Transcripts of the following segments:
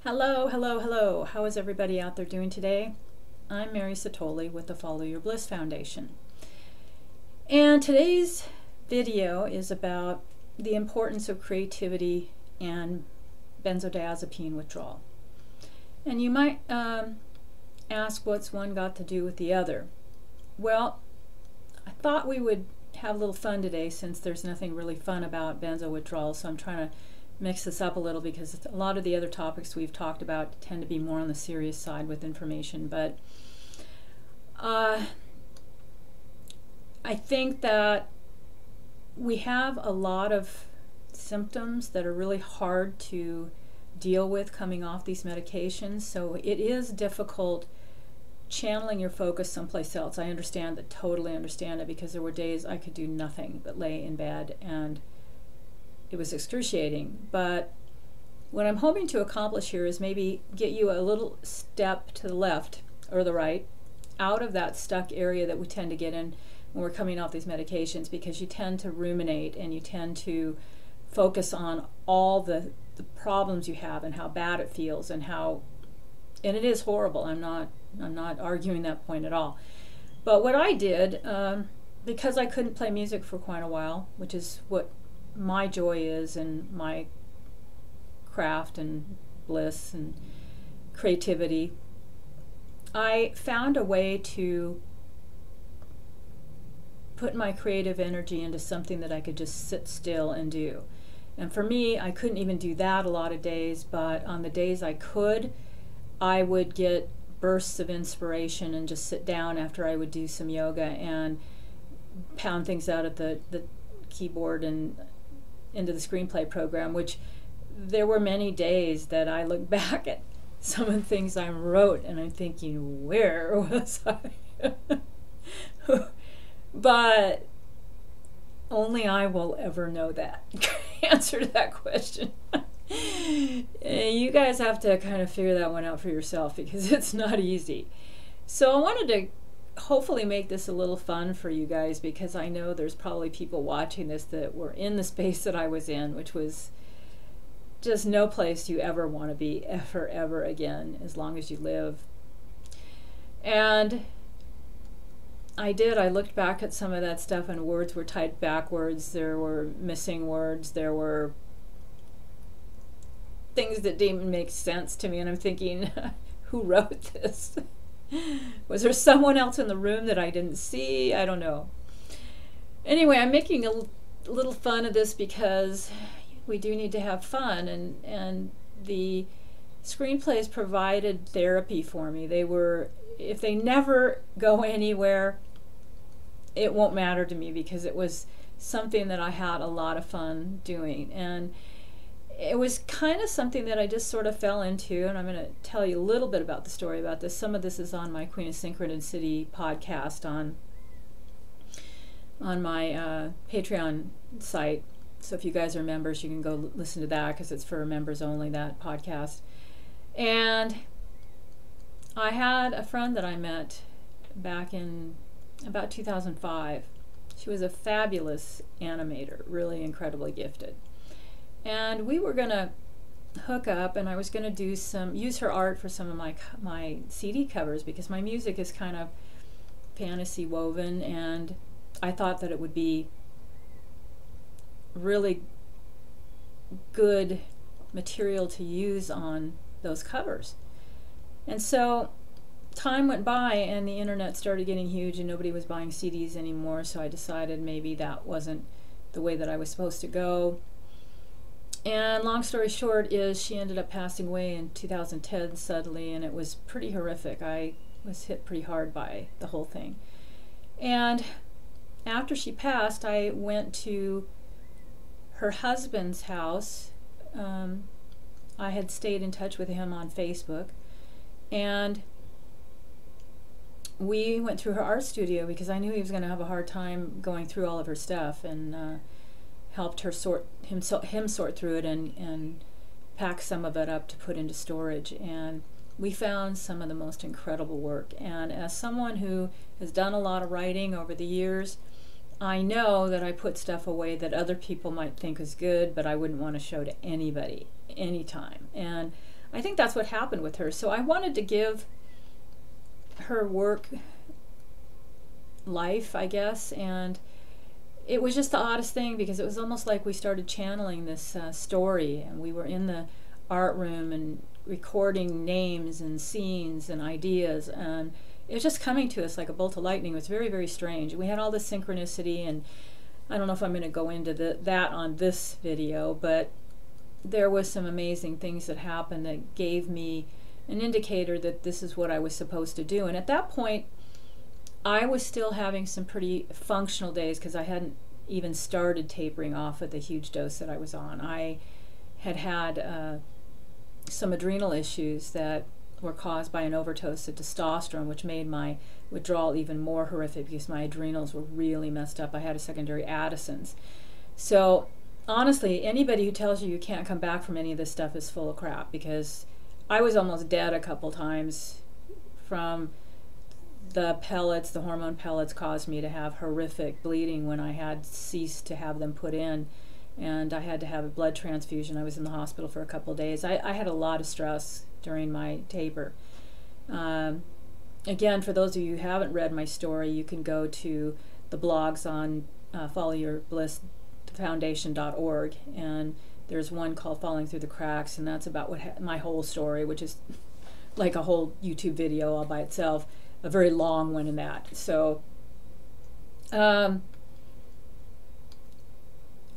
Hello, hello, hello. How is everybody out there doing today? I'm Mary Satoli with the Follow Your Bliss Foundation. And today's video is about the importance of creativity and benzodiazepine withdrawal. And you might ask, what's one got to do with the other? Well, I thought we would have a little fun today since there's nothing really fun about benzo withdrawal, so I'm trying to mix this up a little because a lot of the other topics we've talked about tend to be more on the serious side with information. But I think that we have a lot of symptoms that are really hard to deal with coming off these medications, so it is difficult channeling your focus someplace else. I understand that, totally understand it, because there were days I could do nothing but lay in bed and it was excruciating. But what I'm hoping to accomplish here is maybe get you a little step to the left or the right out of that stuck area that we tend to get in when we're coming off these medications, because you tend to ruminate and you tend to focus on all the problems you have and how bad it feels and it is horrible. I'm not arguing that point at all. But what I did, because I couldn't play music for quite a while, which is what my joy is and my craft and bliss and creativity, I found a way to put my creative energy into something that I could just sit still and do. And for me, I couldn't even do that a lot of days, but on the days I could, I would get bursts of inspiration and just sit down after I would do some yoga and pound things out at the keyboard and into the Screenplay program, which there were many days that I look back at some of the things I wrote and I'm thinking, where was I? But only I will ever know that answer to that question. You guys have to kind of figure that one out for yourself, because it's not easy. So I wanted to hopefully make this a little fun for you guys, because I know there's probably people watching this that were in the space that I was in, which was just no place you ever want to be ever again as long as you live. And I looked back at some of that stuff and words were typed backwards, there were missing words, there were things that didn't make sense to me, and I'm thinking, who wrote this? Was there someone else in the room that I didn't see? I don't know. Anyway, I'm making a little fun of this because we do need to have fun, and the Screenplays provided therapy for me. If they never go anywhere, it won't matter to me, because it was something that I had a lot of fun doing. And it was kind of something that I just sort of fell into, and I'm going to tell you a little bit about the story about this. Some of this is on my Queen of Synchronicity podcast on my Patreon site. So if you guys are members, you can go listen to that, because it's for members only, that podcast. And I had a friend that I met back in about 2005. She was a fabulous animator, really incredibly gifted. And we were going to hook up, and I was going to use her art for some of my CD covers, because my music is kind of fantasy woven, and I thought that it would be really good material to use on those covers. And so time went by and the internet started getting huge and nobody was buying CDs anymore, so I decided maybe that wasn't the way that I was supposed to go. And long story short is, she ended up passing away in 2010 suddenly, and it was pretty horrific. I was hit pretty hard by the whole thing. And after she passed, I went to her husband's house. I had stayed in touch with him on Facebook, and we went through her art studio because I knew he was going to have a hard time going through all of her stuff, and helped her sort through it and pack some of it up to put into storage. And we found some of the most incredible work. And as someone who has done a lot of writing over the years, I know that I put stuff away that other people might think is good, but I wouldn't want to show to anybody anytime. And I think that's what happened with her. So I wanted to give her work life, I guess, and it was just the oddest thing because it was almost like we started channeling this story, and we were in the art room and recording names and scenes and ideas, and it was just coming to us like a bolt of lightning. It was very, very strange. We had all this synchronicity, and I don't know if I'm going to go into that on this video, but there was some amazing things that happened that gave me an indicator that this is what I was supposed to do. And at that point, I was still having some pretty functional days because I hadn't even started tapering off of the huge dose that I was on. I had some adrenal issues that were caused by an overdose of testosterone, which made my withdrawal even more horrific because my adrenals were really messed up. I had a secondary Addison's. So honestly, anybody who tells you you can't come back from any of this stuff is full of crap, because I was almost dead a couple times from the pellets. The hormone pellets caused me to have horrific bleeding when I had ceased to have them put in, and I had to have a blood transfusion. I was in the hospital for a couple of days. I had a lot of stress during my taper. Again, for those of you who haven't read my story, you can go to the blogs on followyourblissfoundation.org, and there's one called Falling Through the Cracks, and that's about my whole story, which is like a whole YouTube video all by itself, a very long one in that. So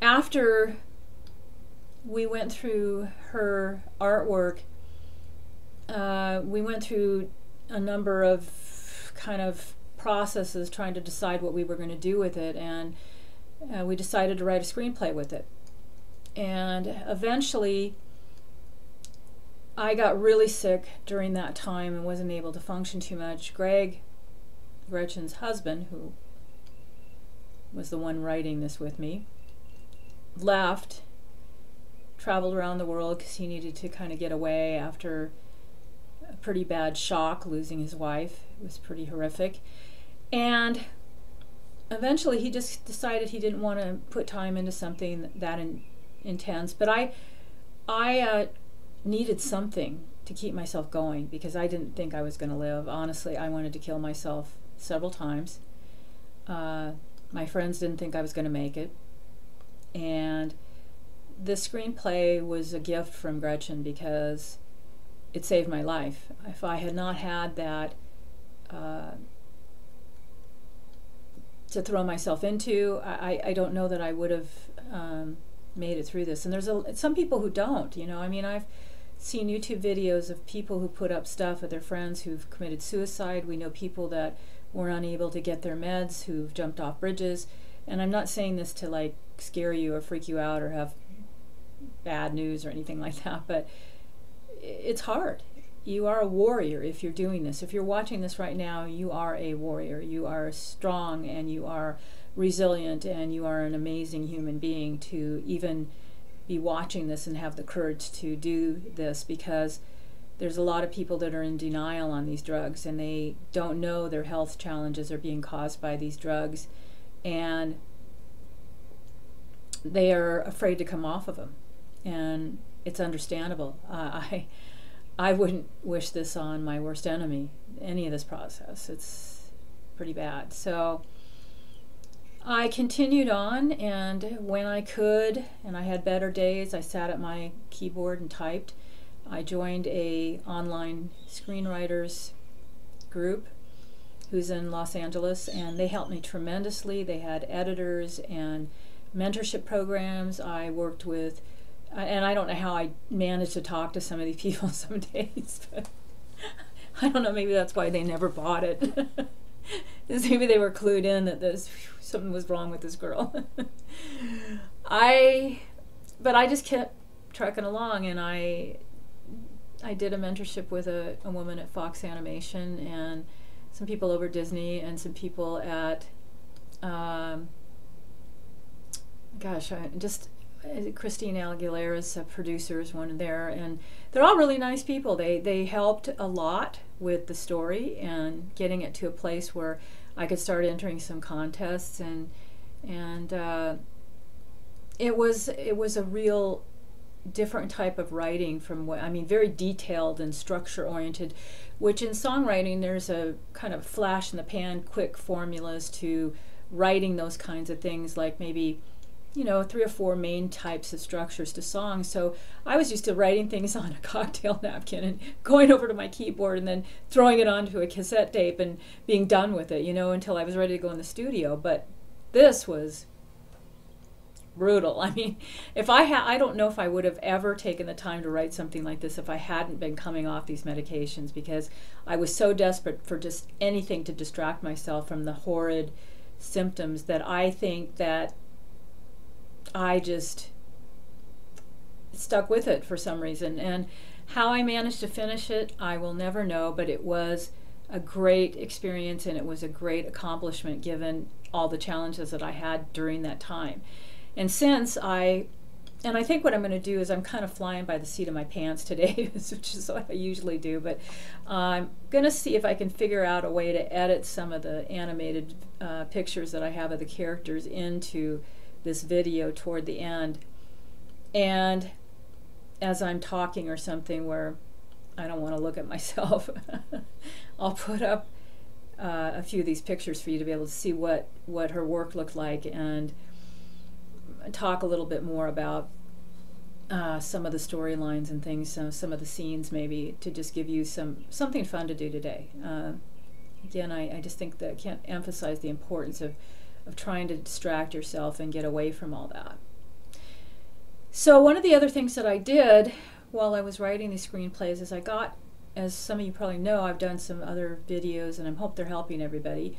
after we went through her artwork, we went through a number of kind of processes trying to decide what we were going to do with it, and we decided to write a screenplay with it. And eventually I got really sick during that time and wasn't able to function too much. Greg, Gretchen's husband, who was the one writing this with me, left, traveled around the world because he needed to kind of get away after a pretty bad shock, losing his wife. It was pretty horrific. And eventually he just decided he didn't want to put time into something that intense. But I needed something to keep myself going because I didn't think I was going to live. Honestly, I wanted to kill myself several times. My friends didn't think I was going to make it. And this screenplay was a gift from Gretchen because it saved my life. If I had not had that to throw myself into, I don't know that I would have made it through this. And there's some people who don't, you know. I mean, I've seen YouTube videos of people who put up stuff of their friends who've committed suicide. We know people that were unable to get their meds, who've jumped off bridges. And I'm not saying this to like scare you or freak you out or have bad news or anything like that, but it's hard. You are a warrior if you're doing this. If you're watching this right now, you are a warrior. You are strong and you are resilient and you are an amazing human being to even be watching this and have the courage to do this, because there's a lot of people that are in denial on these drugs and they don't know their health challenges are being caused by these drugs, and they are afraid to come off of them, and it's understandable. I wouldn't wish this on my worst enemy, any of this process. It's pretty bad. So I continued on, and when I could, and I had better days, I sat at my keyboard and typed. I joined a online screenwriters group who's in Los Angeles, and they helped me tremendously. They had editors and mentorship programs. I worked with, and I don't know how I managed to talk to some of these people some days, but I don't know, maybe that's why they never bought it. Maybe they were clued in that something was wrong with this girl. But I just kept trucking along, and I did a mentorship with a woman at Fox Animation, and some people over Disney, and some people at Christine Aguilera's producers, one there, and they're all really nice people. They helped a lot with the story and getting it to a place where I could start entering some contests, and it was a real different type of writing from what, I mean, very detailed and structure oriented, which in songwriting there's a kind of flash in the pan, quick formulas to writing those kinds of things, like maybe, you know, 3 or 4 main types of structures to songs. So I was used to writing things on a cocktail napkin and going over to my keyboard and then throwing it onto a cassette tape and being done with it, you know, until I was ready to go in the studio. But this was brutal. I mean, if I don't know if I would have ever taken the time to write something like this if I hadn't been coming off these medications, because I was so desperate for just anything to distract myself from the horrid symptoms that I think that I just stuck with it for some reason. And how I managed to finish it, I will never know, but it was a great experience and it was a great accomplishment given all the challenges that I had during that time. And since I think what I'm going to do is I'm kind of flying by the seat of my pants today, which is what I usually do, but I'm going to see if I can figure out a way to edit some of the animated pictures that I have of the characters into this video toward the end. And as I'm talking or something where I don't want to look at myself, I'll put up a few of these pictures for you to be able to see what her work looked like, and talk a little bit more about some of the storylines and things, some of the scenes, maybe to just give you something fun to do today. Again, I just think that I can't emphasize the importance of trying to distract yourself and get away from all that. So one of the other things that I did while I was writing these screenplays is I got, as some of you probably know, I've done some other videos, and I hope they're helping everybody,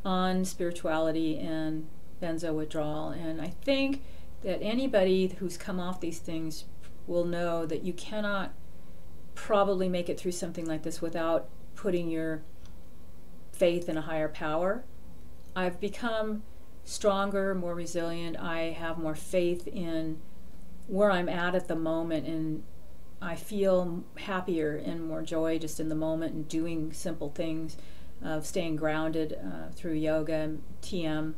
on spirituality and benzo withdrawal. And I think that anybody who's come off these things will know that you cannot probably make it through something like this without putting your faith in a higher power. I've become stronger, more resilient. I have more faith in where I'm at the moment, and I feel happier and more joy just in the moment and doing simple things, of staying grounded through yoga, TM,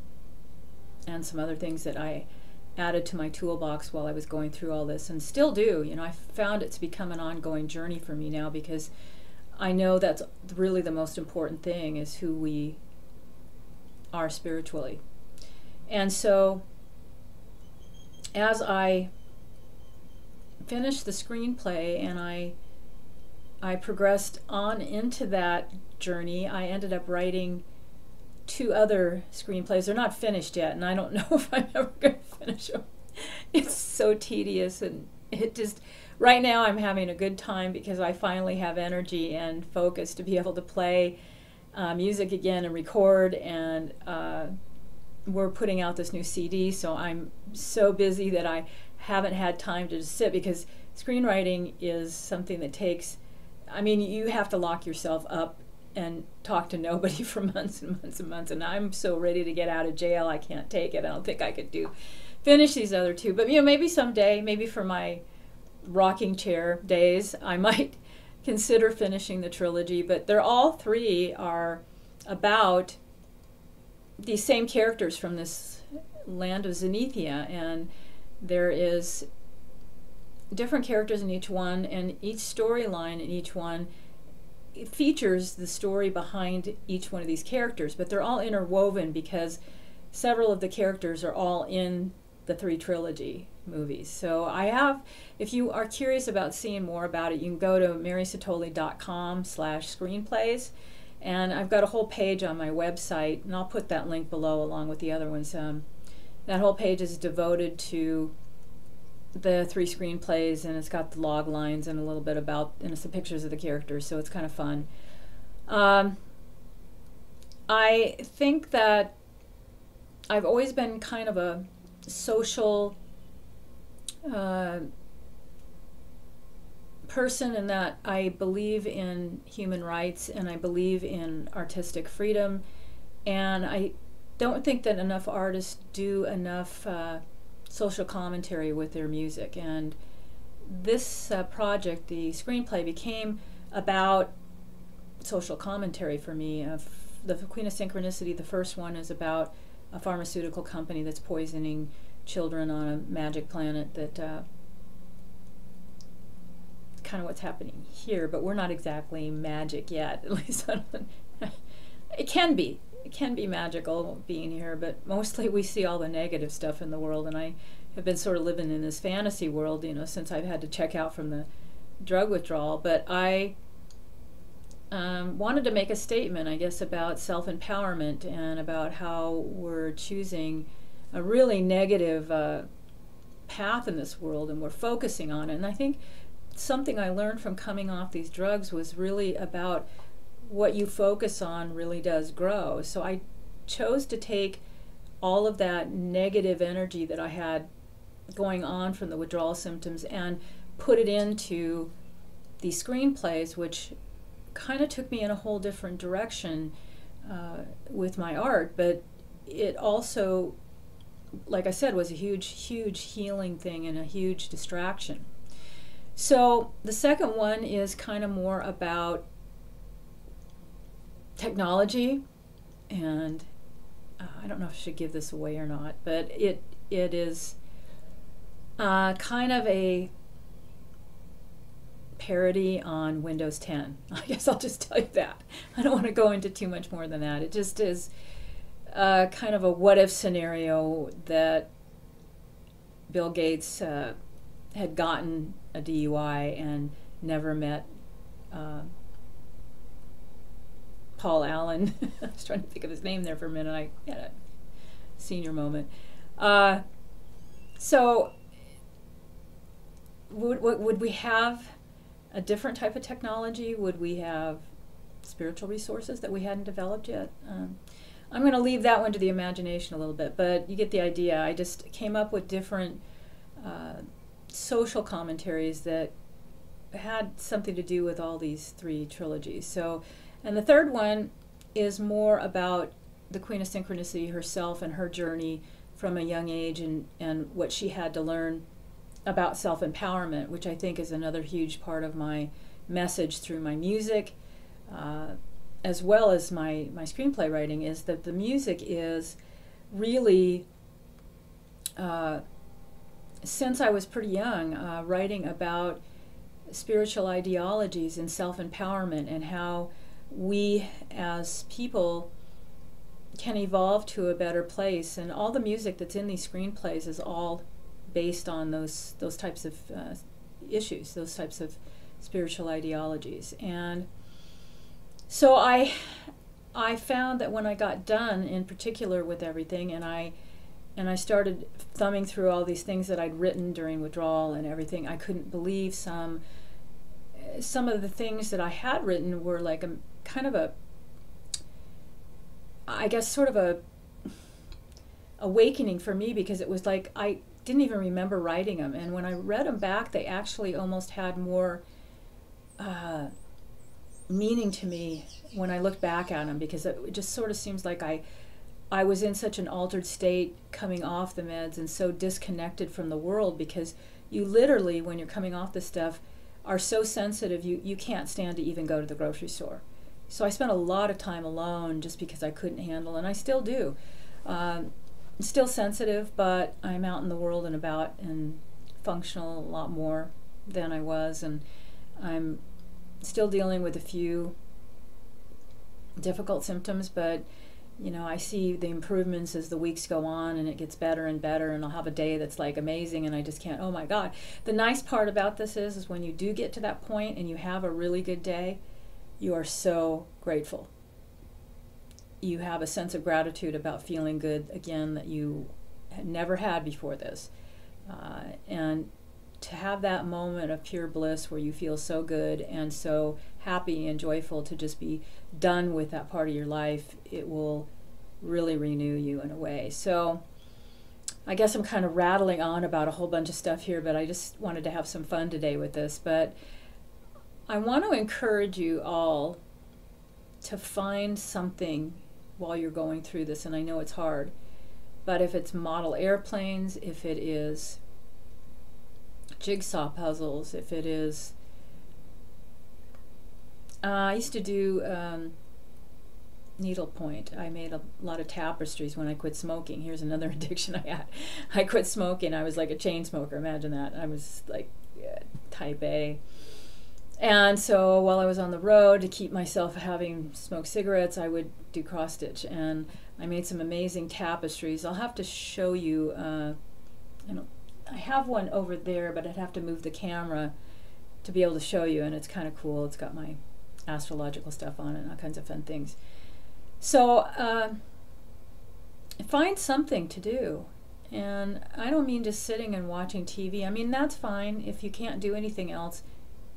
and some other things that I added to my toolbox while I was going through all this, and still do. You know, I found it's become an ongoing journey for me now, because I know that's really the most important thing, is who we are spiritually. And so as I finished the screenplay and I progressed on into that journey, I ended up writing 2 other screenplays. They're not finished yet, and I don't know if I'm ever going to finish them. It's so tedious, and it just, right now I'm having a good time because I finally have energy and focus to be able to play music again and record, and we're putting out this new CD, so I'm so busy that I haven't had time to just sit, because screenwriting is something that takes, I mean, you have to lock yourself up and talk to nobody for months and months and months, and I'm so ready to get out of jail I can't take it. I don't think I could finish these other 2, but you know, maybe someday, maybe for my rocking chair days, I might consider finishing the trilogy. But they're all 3 are about these same characters from this land of Zenithia, and there is different characters in each one, and each storyline in each one, it features the story behind each one of these characters, but they're all interwoven because several of the characters are all in the 3 trilogy movies. So I have, if you are curious about seeing more about it, you can go to marysatoli.com/screenplays, and I've got a whole page on my website, and I'll put that link below along with the other ones. That whole page is devoted to the 3 screenplays, and it's got the log lines and a little bit about, and some pictures of the characters, so it's kind of fun. I think that I've always been kind of a social person, in that I believe in human rights and I believe in artistic freedom, and I don't think that enough artists do enough social commentary with their music. And this project, the screenplay, became about social commentary for me. The Queen of Synchronicity, the first one, is about a pharmaceutical company that's poisoning children on a magic planet that kind of what's happening here, but we're not exactly magic yet. At least I don't, it can be. It can be magical being here, but mostly we see all the negative stuff in the world, and I have been sort of living in this fantasy world, you know, since I've had to check out from the drug withdrawal. But I wanted to make a statement, I guess, about self-empowerment and about how we're choosing a really negative path in this world, and we're focusing on it. And I think something I learned from coming off these drugs was really about what you focus on really does grow. So I chose to take all of that negative energy that I had going on from the withdrawal symptoms and put it into these screenplays, which kind of took me in a whole different direction with my art. But it also, like I said, was a huge healing thing and a huge distraction. So the second one is kind of more about technology, and I don't know if I should give this away or not, but it is kind of a parody on Windows 10. I guess I'll just tell you that. I don't want to go into too much more than that. It just is kind of a what-if scenario that Bill Gates had gotten a DUI and never met Paul Allen. I was trying to think of his name there for a minute. I had a senior moment. So would we have a different type of technology? Would we have spiritual resources that we hadn't developed yet? I'm going to leave that one to the imagination a little bit, but you get the idea. I just came up with different social commentaries that had something to do with all these three trilogies. So, and the third one is more about the Queen of Synchronicity herself and her journey from a young age, and what she had to learn about self-empowerment, which I think is another huge part of my message through my music, as well as my screenplay writing, is that the music is really, since I was pretty young, writing about spiritual ideologies and self-empowerment and how we as people can evolve to a better place. And all the music that's in these screenplays is all based on those types of issues, those types of spiritual ideologies. And so I found that when I got done, in particular with everything, and I started thumbing through all these things that I'd written during withdrawal and everything, I couldn't believe some of the things that I had written were like a kind of a, I guess, sort of a awakening for me, because it was like I didn't even remember writing them, and when I read them back, they actually almost had more meaning to me when I looked back at them, because it just sort of seems like I was in such an altered state coming off the meds and so disconnected from the world, because you literally, when you're coming off this stuff, are so sensitive you can't stand to even go to the grocery store. So I spent a lot of time alone just because I couldn't handle, and I still do. I'm still sensitive, but I'm out in the world and about and functional a lot more than I was, and I'm still dealing with a few difficult symptoms, but you know, I see the improvements as the weeks go on, and it gets better and better, and I'll have a day that's like amazing, and I just can't, oh my God. The nice part about this is when you do get to that point and you have a really good day, you are so grateful. You have a sense of gratitude about feeling good again that you had never had before this. And to have that moment of pure bliss where you feel so good and so happy and joyful to just be done with that part of your life, it will really renew you in a way. So I guess I'm kind of rattling on about a whole bunch of stuff here, but I just wanted to have some fun today with this. But I want to encourage you all to find something while you're going through this, and I know it's hard, but if it's model airplanes, if it is jigsaw puzzles, if it is, I used to do needlepoint. I made a lot of tapestries when I quit smoking. Here's another addiction I had. I quit smoking. I was like a chain smoker. Imagine that. I was like type A. And so while I was on the road, to keep myself having smoked cigarettes, I would do cross stitch, and I made some amazing tapestries. I'll have to show you. I have one over there, but I'd have to move the camera to be able to show you, and it's kind of cool. It's got my astrological stuff on it and all kinds of fun things. So find something to do. And I don't mean just sitting and watching TV. I mean, that's fine if you can't do anything else.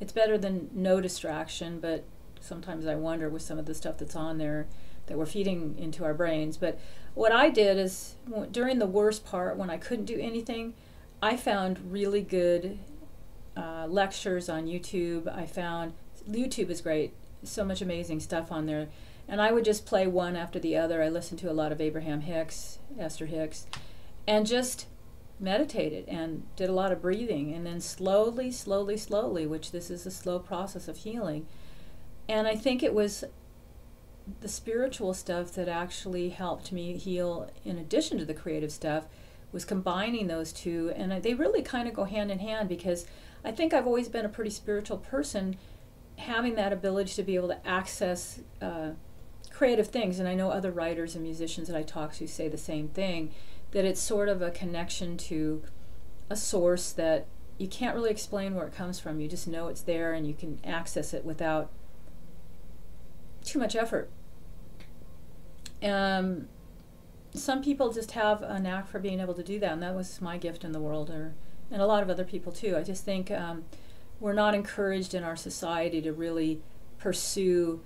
It's better than no distraction, but sometimes I wonder with some of the stuff that's on there that we're feeding into our brains. But what I did is, during the worst part, when I couldn't do anything, I found really good lectures on YouTube. I found YouTube is great, so much amazing stuff on there. And I would just play one after the other. I listened to a lot of Abraham Hicks, Esther Hicks, and just meditated and did a lot of breathing, and then slowly, which this is a slow process of healing. And I think it was the spiritual stuff that actually helped me heal, in addition to the creative stuff, was combining those two. And they really kind of go hand in hand, because I think I've always been a pretty spiritual person, having that ability to be able to access creative things. And I know other writers and musicians that I talk to say the same thing, that it's sort of a connection to a source that you can't really explain where it comes from. You just know it's there, and you can access it without too much effort. Some people just have a knack for being able to do that, and that was my gift in the world, and a lot of other people too. I just think we're not encouraged in our society to really pursue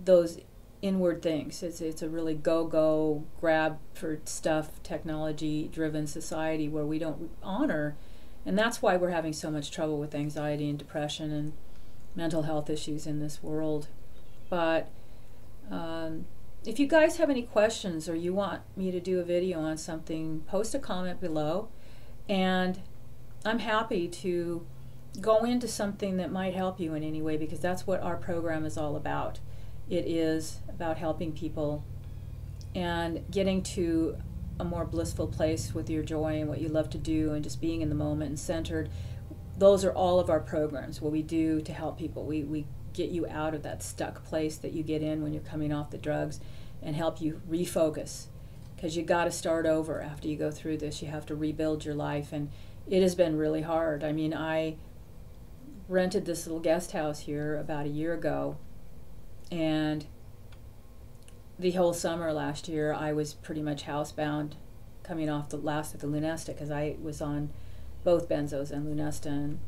those inward things. It's a really go grab for stuff, technology driven society where we don't honor, and that's why we're having so much trouble with anxiety and depression and mental health issues in this world. But if you guys have any questions, or you want me to do a video on something, post a comment below, and I'm happy to go into something that might help you in any way, because that's what our program is all about. It is about helping people and getting to a more blissful place with your joy and what you love to do, and just being in the moment and centered. Those are all of our programs, what we do to help people. We get you out of that stuck place that you get in when you're coming off the drugs, and help you refocus, because you got to start over after you go through this. You have to rebuild your life, and it has been really hard. I mean, I rented this little guest house here about a year ago, and the whole summer last year I was pretty much housebound, coming off the last of the Lunesta, because I was on both benzos and Lunesta, and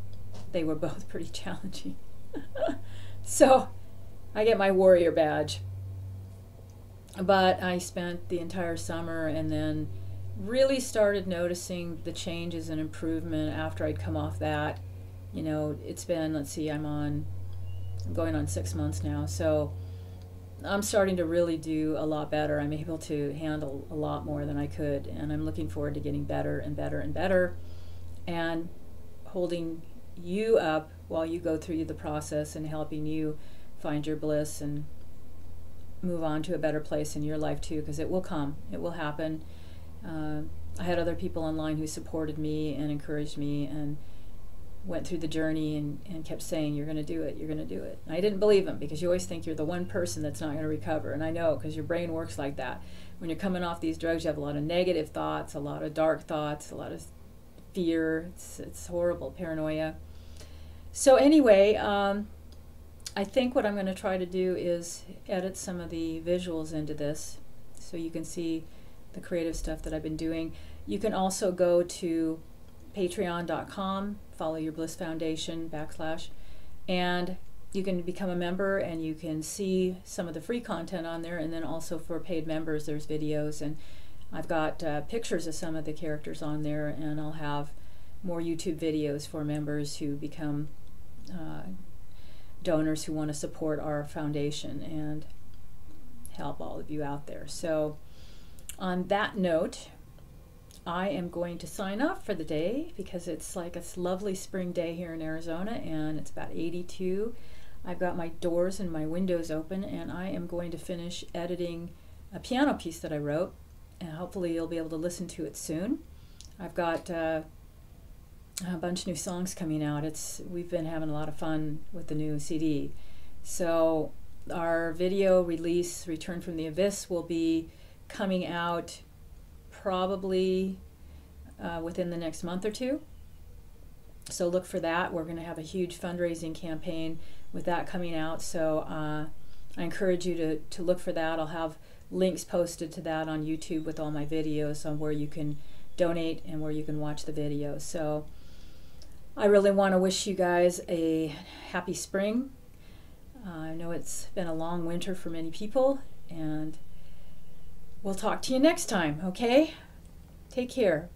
they were both pretty challenging. So I get my warrior badge. But I spent the entire summer, and then really started noticing the changes and improvement after I'd come off that. You know, it's been, let's see, I'm going on 6 months now, so I'm starting to really do a lot better. I'm able to handle a lot more than I could, and I'm looking forward to getting better and better and better, and holding you up while you go through the process, and helping you find your bliss and move on to a better place in your life too, because it will come, it will happen. I had other people online who supported me and encouraged me, and went through the journey, and kept saying, you're going to do it, you're going to do it. And I didn't believe them, because you always think you're the one person that's not going to recover, and I know, because your brain works like that. When you're coming off these drugs, you have a lot of negative thoughts, a lot of dark thoughts, a lot of fear. It's horrible, paranoia. So anyway, I think what I'm going to try to do is edit some of the visuals into this, so you can see the creative stuff that I've been doing. You can also go to patreon.com, follow your Bliss Foundation / and you can become a member, and you can see some of the free content on there. And then also for paid members, there's videos, and I've got pictures of some of the characters on there, and I'll have more YouTube videos for members who become donors who want to support our foundation and help all of you out there. So on that note, I am going to sign off for the day, because it's like a lovely spring day here in Arizona, and it's about 82. I've got my doors and my windows open, and I am going to finish editing a piano piece that I wrote, and hopefully you'll be able to listen to it soon. I've got a bunch of new songs coming out. We've been having a lot of fun with the new CD. So our video release, Return from the Abyss, will be coming out probably within the next month or two. So look for that. We're going to have a huge fundraising campaign with that coming out. So I encourage you to look for that. I'll have links posted to that on YouTube with all my videos on where you can donate and where you can watch the videos. So I really want to wish you guys a happy spring. I know it's been a long winter for many people, and we'll talk to you next time, okay? Take care.